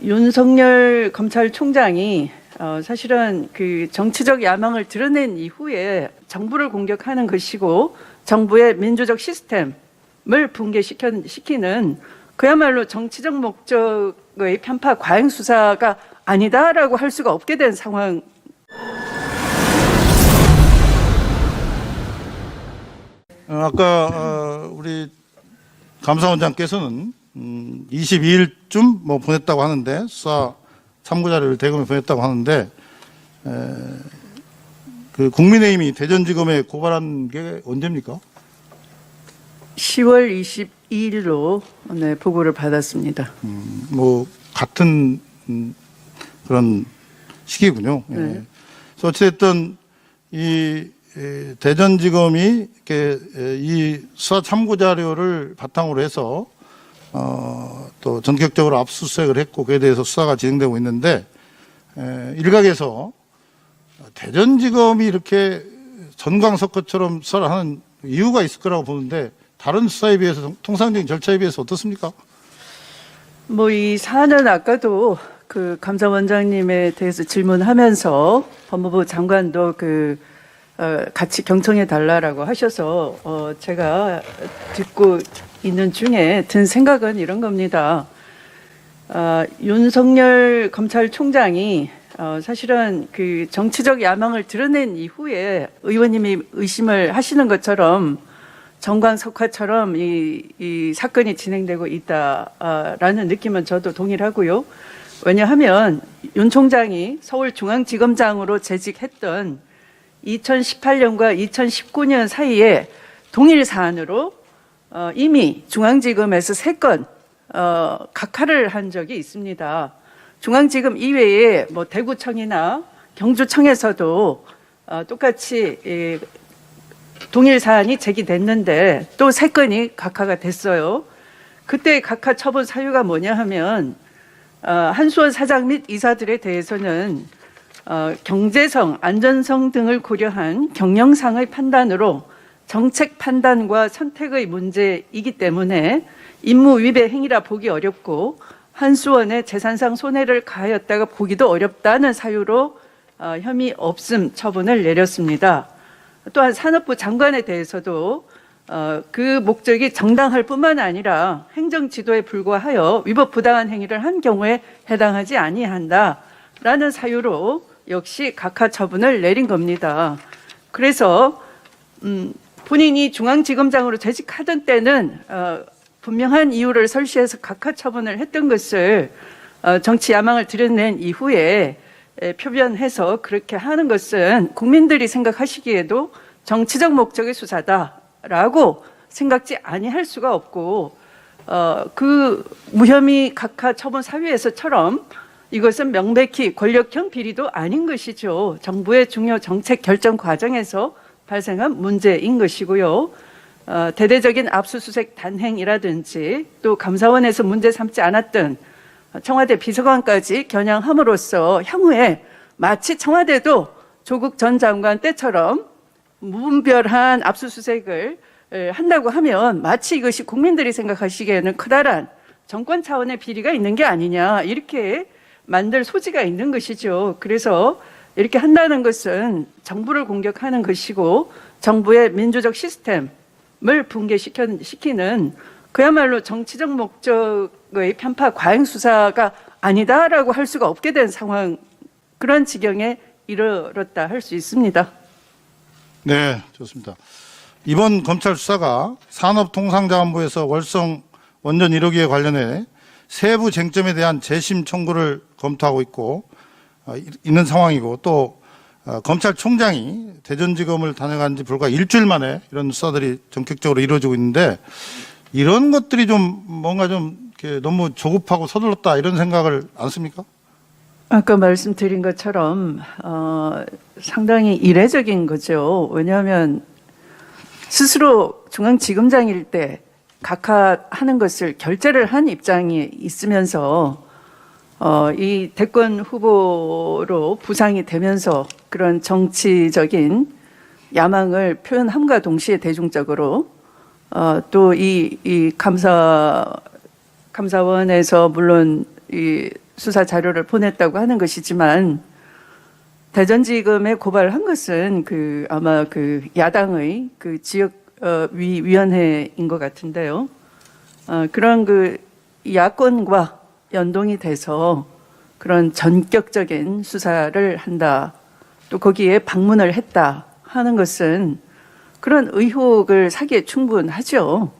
윤석열 검찰총장이 사실은 그 정치적 야망을 드러낸 이후에 정부를 공격하는 것이고 정부의 민주적 시스템을 붕괴시키는 그야말로 정치적 목적의 편파 과잉 수사가 아니다라고 할 수가 없게 된 상황. 아까 우리 감사원장께서는 22일쯤 뭐 보냈다고 하는데 수사 참고 자료를 대검에 보냈다고 하는데 그 국민의힘이 대전지검에 고발한 게 언제입니까? 10월 22일로 네, 보고를 받았습니다. 뭐 같은 그런 시기군요. 예. 네. 그래서 어쨌든 이 대전지검이 이렇게 이 수사 참고 자료를 바탕으로 해서 또 전격적으로 압수수색을 했고 그에 대해서 수사가 진행되고 있는데 일각에서 대전지검이 이렇게 전광석화처럼 수사를 하는 이유가 있을 거라고 보는데 다른 수사에 비해서 통상적인 절차에 비해서 어떻습니까? 뭐 이 사안은 아까도 그 감사원장님에 대해서 질문하면서 법무부 장관도 같이 경청해 달라라고 하셔서 제가 듣고 있는 중에 든 생각은 이런 겁니다. 윤석열 검찰총장이 사실은 그 정치적 야망을 드러낸 이후에 의원님이 의심을 하시는 것처럼 정광석화처럼 이 사건이 진행되고 있다라는 느낌은 저도 동일하고요. 왜냐하면 윤 총장이 서울중앙지검장으로 재직했던 2018년과 2019년 사이에 동일 사안으로 이미 중앙지검에서 3건 각하를 한 적이 있습니다. 중앙지검 이외에 뭐 대구청이나 경주청에서도 똑같이 동일 사안이 제기됐는데 또 3건이 각하가 됐어요. 그때 각하 처분 사유가 뭐냐 하면 한수원 사장 및 이사들에 대해서는 경제성, 안전성 등을 고려한 경영상의 판단으로 정책 판단과 선택의 문제이기 때문에 임무 위배 행위라 보기 어렵고 한수원의 재산상 손해를 가하였다가 보기도 어렵다는 사유로 혐의 없음 처분을 내렸습니다. 또한 산업부 장관에 대해서도 그 목적이 정당할 뿐만 아니라 행정지도에 불과하여 위법 부당한 행위를 한 경우에 해당하지 아니한다라는 사유로 역시 각하 처분을 내린 겁니다. 그래서 본인이 중앙지검장으로 재직하던 때는 분명한 이유를 설시해서 각하 처분을 했던 것을 정치 야망을 드러낸 이후에 표변해서 그렇게 하는 것은 국민들이 생각하시기에도 정치적 목적의 수사다라고 생각지 아니할 수가 없고 그 무혐의 각하 처분 사유에서처럼 이것은 명백히 권력형 비리도 아닌 것이죠. 정부의 중요 정책 결정 과정에서 발생한 문제인 것이고요. 대대적인 압수수색 단행이라든지 또 감사원에서 문제 삼지 않았던 청와대 비서관까지 겨냥함으로써 향후에 마치 청와대도 조국 전 장관 때처럼 무분별한 압수수색을 한다고 하면 마치 이것이 국민들이 생각하시기에는 커다란 정권 차원의 비리가 있는 게 아니냐 이렇게 만들 소지가 있는 것이죠. 그래서 이렇게 한다는 것은 정부를 공격하는 것이고 정부의 민주적 시스템을 붕괴시키는 그야말로 정치적 목적의 편파 과잉 수사가 아니다라고 할 수가 없게 된 상황, 그런 지경에 이르렀다 할 수 있습니다. 네, 좋습니다. 이번 검찰 수사가 산업통상자원부에서 월성 원전 1호기에 관련해 세부 쟁점에 대한 재심 청구를 검토하고 있는 상황이고 또 검찰총장이 대전지검을 다녀간 지 불과 일주일 만에 이런 수사들이 전격적으로 이루어지고 있는데 이런 것들이 좀 뭔가 좀 이렇게 너무 조급하고 서둘렀다 이런 생각을 안 씁니까? 아까 말씀드린 것처럼 상당히 이례적인 거죠. 왜냐하면 스스로 중앙지검장일 때 각하하는 것을 결재를 한 입장이 있으면서 이 대권 후보로 부상이 되면서 그런 정치적인 야망을 표현함과 동시에 대중적으로 또 이 감사원에서 물론 이 수사 자료를 보냈다고 하는 것이지만 대전지검에 고발한 것은 아마 야당의 지역 위원회인 것 같은데요. 그런 야권과 연동이 돼서 그런 전격적인 수사를 한다. 또 거기에 방문을 했다 하는 것은 그런 의혹을 사기에 충분하죠.